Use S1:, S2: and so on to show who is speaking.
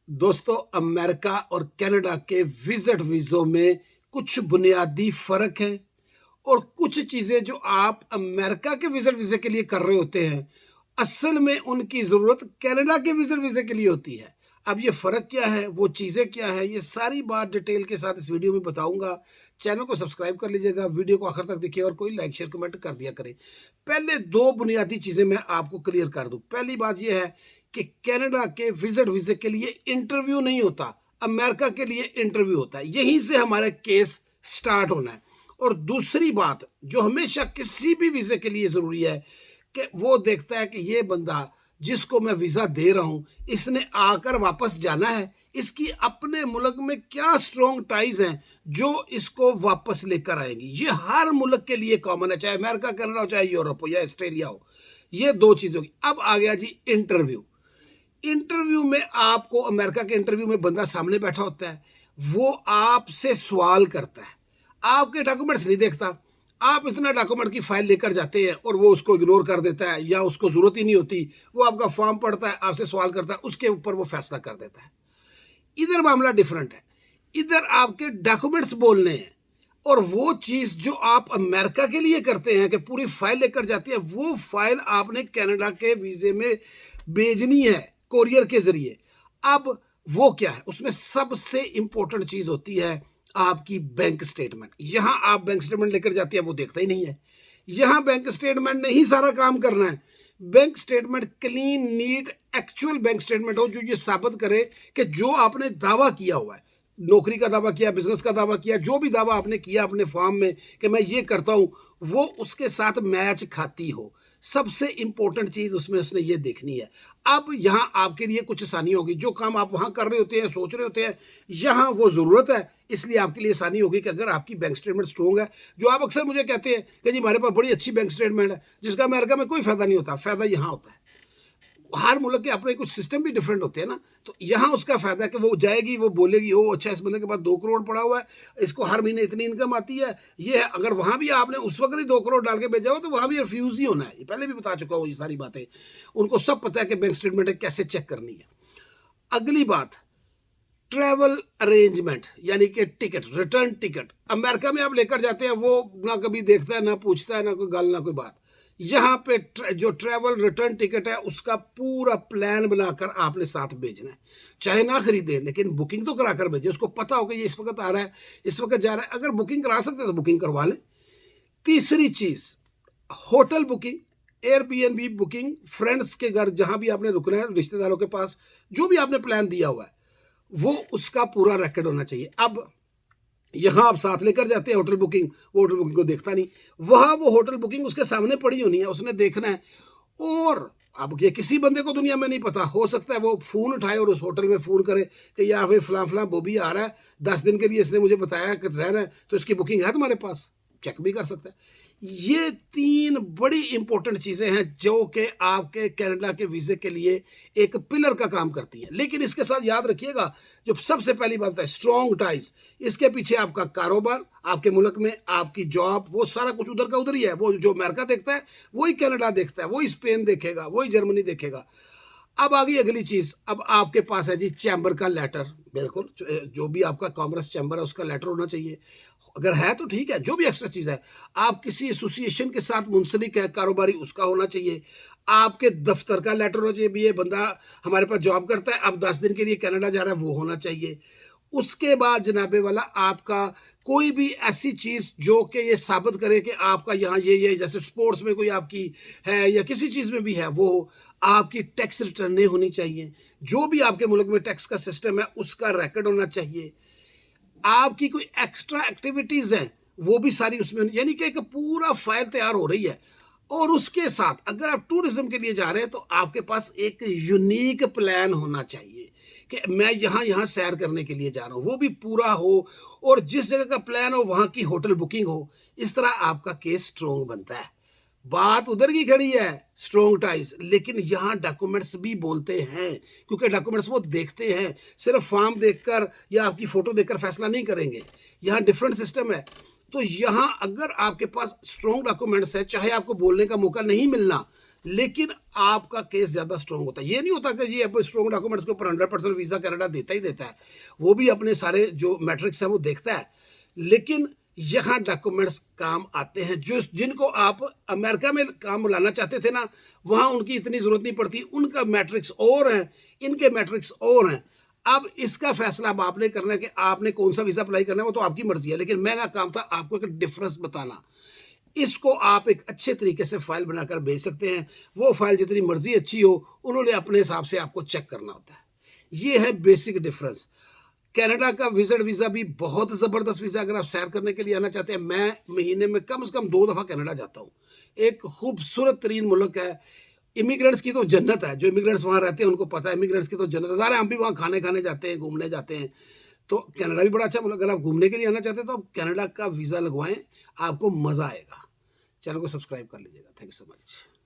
S1: दोस्तों, अमेरिका और कनाडा के विजिट वीज़ों में कुछ बुनियादी फ़र्क हैं और कुछ चीज़ें जो आप अमेरिका के विजिट वीज़े के लिए कर रहे होते हैं, असल में उनकी ज़रूरत कनाडा के विजिट वीज़े के लिए होती है। अब ये फ़र्क क्या है, वो चीज़ें क्या हैं, ये सारी बात डिटेल के साथ इस वीडियो में बताऊँगा। चैनल को सब्सक्राइब कर लीजिएगा, वीडियो को आखिर तक देखिए और कोई लाइक, शेयर, कमेंट कर दिया करें। पहले 2 बुनियादी चीज़ें मैं आपको क्लियर कर दूँ। पहली बात ये है कि कनाडा के विजिट वीज़े के लिए इंटरव्यू नहीं होता, अमेरिका के लिए इंटरव्यू होता है। यहीं से हमारा केस स्टार्ट होना है। और दूसरी बात जो हमेशा किसी भी वीज़े के लिए ज़रूरी है कि वो देखता है कि ये बंदा जिसको मैं वीज़ा दे रहा हूँ, इसने आकर वापस जाना है, इसकी अपने मुल्क में क्या स्ट्रॉन्ग टाइज हैं जो इसको वापस लेकर आएंगी। ये हर मुल्क के लिए कॉमन है, चाहे अमेरिका, कनाडा हो, चाहे यूरोप हो या ऑस्ट्रेलिया हो। ये 2 चीज़ होगी। अब आ गया जी इंटरव्यू। इंटरव्यू में आपको, अमेरिका के इंटरव्यू में बंदा सामने बैठा होता है, वो आपसे सवाल करता है, आपके डॉक्यूमेंट्स नहीं देखता। आप इतना डॉक्यूमेंट की फाइल लेकर जाते हैं और वो उसको इग्नोर कर देता है या उसको ज़रूरत ही नहीं होती। वो आपका फॉर्म पढ़ता है, आपसे सवाल करता है, उसके ऊपर वो फैसला कर देता है। इधर मामला डिफरेंट है। इधर आपके डॉक्यूमेंट्स बोलने हैं और वो चीज़ जो आप अमेरिका के लिए करते हैं कि पूरी फाइल लेकर जाती है, वो फाइल आपने कनाडा के वीज़े में भेजनी है कोरियर के ज़रिए। अब वो क्या है, उसमें सबसे इंपॉर्टेंट चीज़ होती है आपकी बैंक स्टेटमेंट। यहाँ आप बैंक स्टेटमेंट लेकर जाती है, वो देखता ही नहीं है। यहाँ बैंक स्टेटमेंट ने ही सारा काम करना है। Bank statement clean, neat, actual bank statement हो जो ये साबित करे कि जो आपने दावा किया हुआ है, नौकरी का दावा किया, बिजनेस का दावा किया, जो भी दावा आपने किया अपने फॉर्म में कि मैं ये करता हूँ, वो उसके साथ मैच खाती हो। सबसे इंपॉर्टेंट चीज़ उसमें उसने ये देखनी है। अब यहाँ आपके लिए कुछ आसानी होगी। जो काम आप वहाँ कर रहे होते हैं, सोच रहे होते हैं, यहाँ वो ज़रूरत है, इसलिए आपके लिए आसानी होगी कि अगर आपकी बैंक स्टेटमेंट स्ट्रॉन्ग है। जो आप अक्सर मुझे कहते हैं कि जी हमारे पास बड़ी अच्छी बैंक स्टेटमेंट है, जिसका अमेरिका में कोई फ़ायदा नहीं होता। फ़ायदा यहाँ होता है। हर मुल्क के अपने कुछ सिस्टम भी डिफरेंट होते हैं ना, तो यहाँ उसका फ़ायदा है कि वो जाएगी, वो बोलेगी, ओ अच्छा इस बंदे के पास 2 करोड़ पड़ा हुआ है, इसको हर महीने इतनी इनकम आती है, ये है। अगर वहाँ भी आपने उस वक्त ही 2 करोड़ डाल के भेजा हो तो वहाँ भी रिफ्यूज़ ही होना है। ये पहले भी बता चुका हूँ ये सारी बातें। उनको सब पता है कि बैंक स्टेटमेंट कैसे चेक करनी है। अगली बात, ट्रैवल अरेंजमेंट यानी कि टिकट, रिटर्न टिकट। अमेरिका में आप लेकर जाते हैं, वो ना कभी देखता है, ना पूछता है, ना कोई गल, ना कोई बात। यहाँ पे जो ट्रैवल रिटर्न टिकट है, उसका पूरा प्लान बनाकर आपने साथ भेजना है। चाहे ना खरीदे, लेकिन बुकिंग तो करा कर भेजे। उसको पता हो कि ये इस वक्त आ रहा है, इस वक्त जा रहा है। अगर बुकिंग करा सकते हैं तो बुकिंग करवा लें। तीसरी चीज़, hotel booking, Airbnb booking, friends के घर जहाँ भी आपने रुकना है, रिश्तेदारों के पास, जो भी आपने प्लान दिया हुआ है, वो उसका पूरा रिकॉर्ड होना चाहिए। अब यहाँ आप साथ लेकर जाते हैं होटल बुकिंग, वो होटल बुकिंग को देखता नहीं। वहाँ वो होटल बुकिंग उसके सामने पड़ी होनी है, उसने देखना है। और अब ये किसी बंदे को दुनिया में नहीं पता, हो सकता है वो फ़ोन उठाए और उस होटल में फ़ोन करे कि यार भाई फ़लाँ फ़लाँ बॉबी आ रहा है, 10 दिन के लिए इसने मुझे बताया कि रहना है, तो इसकी बुकिंग है तुम्हारे पास, चेक भी कर सकता है। ये 3 बड़ी इंपॉर्टेंट चीज़ें हैं जो कि आपके कनाडा के वीज़े के लिए एक पिलर का काम करती हैं। लेकिन इसके साथ याद रखिएगा, जो सबसे पहली बात है स्ट्रॉन्ग टाइज। इसके पीछे आपका कारोबार, आपके मुल्क में आपकी जॉब, वो सारा कुछ उधर का उधर ही है। वो जो अमेरिका देखता है वही कनाडा देखता है, वही स्पेन देखेगा, वही जर्मनी देखेगा। अब आ गई अगली चीज़। अब आपके पास है जी चैम्बर का लेटर। बिल्कुल, जो भी आपका कॉमर्स चैम्बर है उसका लेटर होना चाहिए। अगर है तो ठीक है, जो भी एक्स्ट्रा चीज़ है। आप किसी एसोसिएशन के साथ मुंसलिक है कारोबारी, उसका होना चाहिए। आपके दफ्तर का लेटर होना चाहिए, भी ये बंदा हमारे पास जॉब करता है, अब 10 दिन के लिए कनाडा जा रहा है, वो होना चाहिए। उसके बाद जनाबे वाला आपका कोई भी ऐसी चीज़ जो कि ये साबित करे कि आपका यहाँ ये जैसे स्पोर्ट्स में कोई आपकी है या किसी चीज़ में भी है, वो आपकी टैक्स रिटर्नें होनी चाहिए। जो भी आपके मुल्क में टैक्स का सिस्टम है उसका रिकॉर्ड होना चाहिए। आपकी कोई एक्स्ट्रा एक्टिविटीज़ हैं वो भी सारी उसमें, यानी कि एक पूरा फाइल तैयार हो रही है। और उसके साथ अगर आप टूरिज्म के लिए जा रहे हैं तो आपके पास एक यूनिक प्लान होना चाहिए कि मैं यहाँ यहाँ सैर करने के लिए जा रहा हूँ, वो भी पूरा हो। और जिस जगह का प्लान हो वहाँ की होटल बुकिंग हो। इस तरह आपका केस स्ट्रॉन्ग बनता है। बात उधर की खड़ी है स्ट्रॉन्ग टाइज, लेकिन यहाँ डॉक्यूमेंट्स भी बोलते हैं, क्योंकि डॉक्यूमेंट्स वो देखते हैं। सिर्फ फॉर्म देखकर या आपकी फ़ोटो देखकर फैसला नहीं करेंगे, यहाँ डिफरेंट सिस्टम है। तो यहाँ अगर आपके पास स्ट्रॉन्ग डॉक्यूमेंट्स है, चाहे आपको बोलने का मौका नहीं मिलना, लेकिन आपका केस ज़्यादा स्ट्रॉन्ग होता है। ये नहीं होता कि जी अब स्ट्रॉन्ग डॉक्यूमेंट्स के ऊपर 100% वीज़ा कनाडा देता ही देता है। वो भी अपने सारे जो मैट्रिक्स हैं वो देखता है। लेकिन यहाँ डॉक्यूमेंट्स काम आते हैं, जो जिनको आप अमेरिका में काम लाना चाहते थे ना, वहाँ उनकी इतनी ज़रूरत नहीं पड़ती। उनका मैट्रिक्स और हैं, इनके मैट्रिक्स और हैं। अब इसका फैसला अब आपने करना है कि आपने कौन सा वीज़ा अप्लाई करना है, वो तो आपकी मर्जी है। लेकिन मेरा काम था आपको एक डिफरेंस बताना। इसको आप एक अच्छे तरीके से फाइल बनाकर भेज सकते हैं। वो फाइल जितनी मर्जी अच्छी हो, उन्होंने अपने हिसाब से आपको चेक करना होता है। ये है बेसिक डिफरेंस। कनाडा का विजिट वीज़ा भी बहुत ज़बरदस्त वीज़ा। अगर आप सैर करने के लिए आना चाहते हैं, मैं महीने में कम से कम 2 दफ़ा कनाडा जाता हूँ। एक खूबसूरत तरीन मुल्क है। इमिग्रेंट्स की तो जन्नत है। जो इमिग्रेंट्स वहाँ रहते हैं उनको पता है इमिग्रेंट्स की तो जन्नत है। ज़ाहिर है हम भी वहाँ खाने खाने जाते हैं, घूमने जाते हैं। तो कनाडा भी बड़ा अच्छा मुल्क। अगर आप घूमने के लिए आना चाहते हैं तो आप कनाडा का वीज़ा लगवाएं, आपको मज़ा आएगा। चैनल को सब्सक्राइब कर लीजिएगा। Thank you so much.